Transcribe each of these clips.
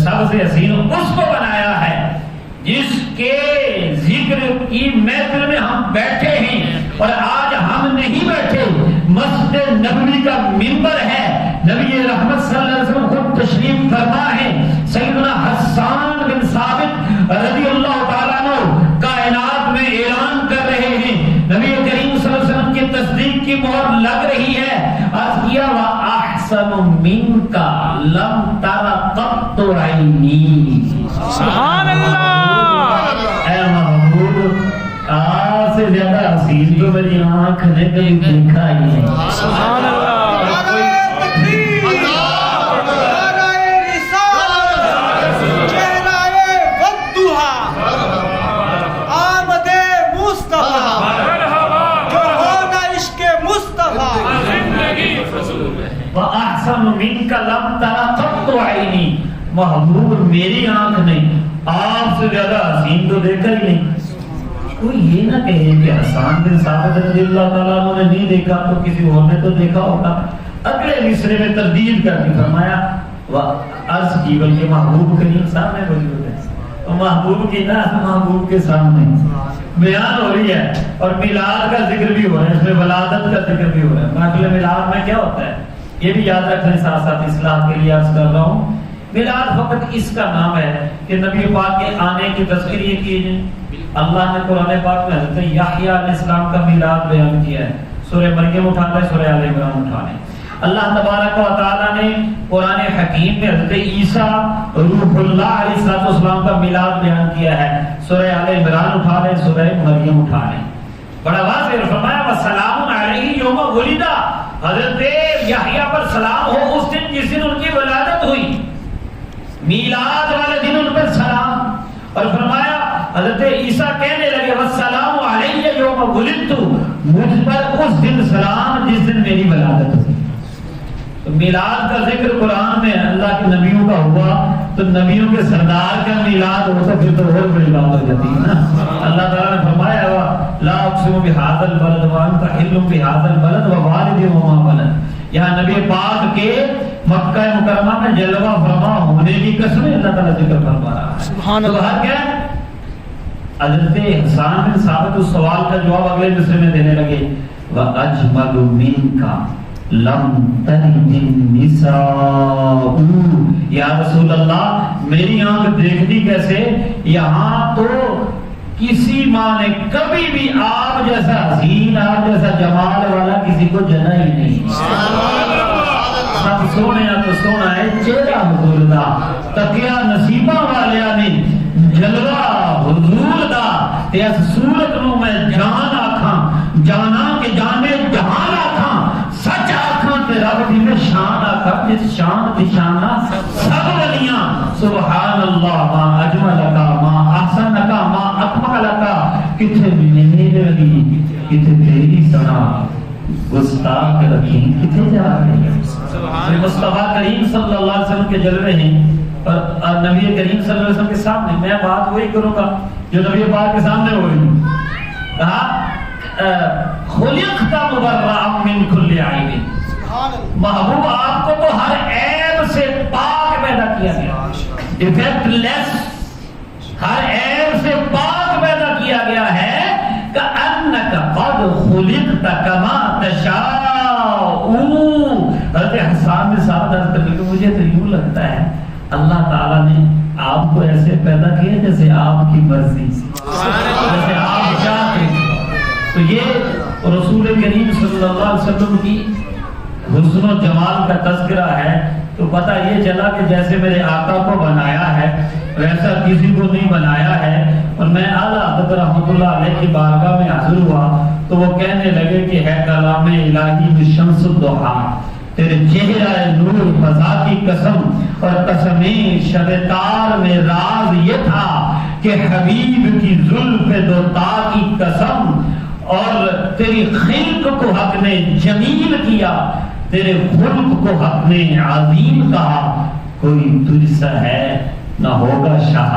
سب سے حسین اس کو بنایا ہے جس کے ذکر کی محفل میں ہم بیٹھے ہیں، اور آج ہم نہیں بیٹھے، مسجد نبوی کا منبر ہے، نبی رحمت صلی اللہ علیہ وسلم خود تشریف فرما ہے، سیدنا حسان بن ثابت رضی اللہ تعالیٰ عنہ کائنات میں اعلان کر رہے ہیں، نبی کریم صلی اللہ علیہ وسلم کی تصدیق کی مہر لگ رہی ہے، عرض کیا وَأَحْسَنُ مِنْكَ لَمْ تَرَ قَطُّ عَيْنِي، سبحان اللہ، اے محبوب آپ سے زیادہ حسین تو میری آنکھ نے کہیں دیکھا ہی نہیں۔ سبحان اللہ، وَأَحْسَنُ مِنْكَ لَمْ تَرَ قَطُّ عَيْنِي، محبوب میری آنکھ نے آپ سے زیادہ حسین تو دیکھا ہی نہیں۔ کوئی یہ نہ کہے کہ حسان بن ثابت رضی اللہ تعالیٰ عنہ نے نہیں دیکھا تو کسی اور نے تو دیکھا ہوگا۔ اگلے مصرے میں تردید کر کے فرمایا عرض کی، بلکہ محبوب کریم سامنے موجود ہے، تو محبوب کی نہ محبوب کے سامنے بیان ہو رہی ہے، اور میلاد کا ذکر بھی ہو رہا ہے، اس میں ولادت کا ذکر بھی ہو رہا ہے۔ محفل میلاد میں کیا ہوتا ہے یہ بھی یاد رکھنے، ساتھ ساتھ اصلاح کے لیے عرض کر رہا ہوں، میلاد فقط اس کا نام ہے کہ نبی پاک کے آنے کی تذکری کی جائے۔ اللہ نے قرآن پاک میں حضرت یحییٰ علیہ السلام کا میلاد بیان کیا ہے، سورہ مریم اٹھا لیں، سورہ آل عمران اٹھا لیں۔ اللہ تبارک و تعالیٰ نے قرآن حکیم میں حضرت عیسیٰ روح اللہ علیہ السلام کا میلاد بیان کیا ہے، سورہ آل عمران اٹھا لیں، سورہ مریم اٹھا لیں۔ بڑا واضح فرمایا وَسَلَامٌ عَلَيْهِ يَوْمَ وُلِدَ، حضرت یحییٰ پر سلام ہو اس دن جس دن ان کی ولادت ہوئی، میلاد والے دن ان پر سلام۔ اور فرمایا حضرت عیسیٰ کہنے لگے وَالسَّلَامُ عَلَيَّ يَوْمَ وُلِدتُّ، مجھ پر اس دن سلام جس دن میری ولادت ہوئی۔ تو میلاد کا ذکر قرآن میں اللہ کے نبیوں کا ہوا، تو نبیوں کے سردار کا میلاد ہو تو پھر تو اور بڑی بات ہو جاتی ہے نا۔ اللہ تعالیٰ نے فرمایا لا اقسم بہذا البلد وانت حل بہذا البلد ووالد وما ولد، یہاں نبی پاک کے مکہ مکرمہ میں جلوہ فرما ہونے کی قسم اللہ تعالیٰ ذکر فرما رہا ہے۔ سبحان اللہ۔ تو ہر کیا حضرت حسان بن ثابت اس سوال کا جواب اگلے مصرے میں دینے لگے وَأَجْمَلُ مِنْكَ لَمْ تَلِدِ النِّسَاءُ، یا رسول اللہ میری آنکھ دیکھتی کیسے، یہاں تو کسی ماں نے کبھی بھی آپ جیسا حسین، آپ جیسا جمال والا کسی کو جنا ہی نہیں۔ سب سونے تو سونا ہے چہرہ حضور دا، تقیہ نصیبہ والیا نے جلوہ حضور دا، تے اس صورت نو میں جان آکھاں، جانا کے جانے جہان آکھاں، سچ آکھاں تے رب دی میں شان آکھاں، جس شان دی شانہ سب ولیاں۔ سبحان اللہ ما اجملکا ما احسنکا ما اکملکا، کتھے میرے علی کتھے تیری سنا گستاخ رکھیں کتھے جا رہے ہیں۔ مصطفیٰ کریم صلی اللہ علیہ وسلم کے جلوے ہیں، اور نبی کریم صلی اللہ علیہ وسلم کے سامنے میں بات وہی کروں گا جو نبی پاک کے سامنے ہوئی۔ کہا خلقت مبرأ من کل عیب، محبوب آپ کو تو ہر عیب سے پاک پیدا کیا گیا، ڈیفیکٹ لیس، ہر عیب سے پاک پیدا کیا گیا ہے۔ کأنک قد خلقت کما تشاء، حضرت حسان نے ساتھ عرض کرنے کہ مجھے تو یوں لگتا ہے اللہ تعالیٰ نے آپ کو ایسے پیدا کیا جیسے آپ کی مرضی، جیسے آپ چاہتے۔ تو یہ رسول کریم صلی اللہ علیہ وسلم کی حسن و جمال کا تذکرہ ہے، تو پتہ یہ چلا کہ جیسے میرے آقا کو بنایا ہے ویسا کسی کو نہیں بنایا ہے۔ اور میں اعلیٰ حضرت رحمۃ اللہ علیہ کی بارگاہ میں حاضر ہوا تو وہ کہنے لگے کہ ہے کلام الہی بشمس الضحیٰ، تیرے چہرہ نور فضا کی قسم، اور قسم شب تار میں راز یہ تھا کہ حبیب کی زلف دوتا کی قسم، اور تیری خلق کو حق نے جمیل کیا، تیرے خلق کو حق نے عظیم کہا، کوئی تجھ سا ہے نہ ہوگا شاہ،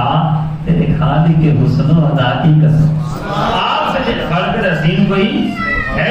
تیرے خالق کے حسن و ادا کی قسم۔ آپ سے فرق حسین کوئی ہے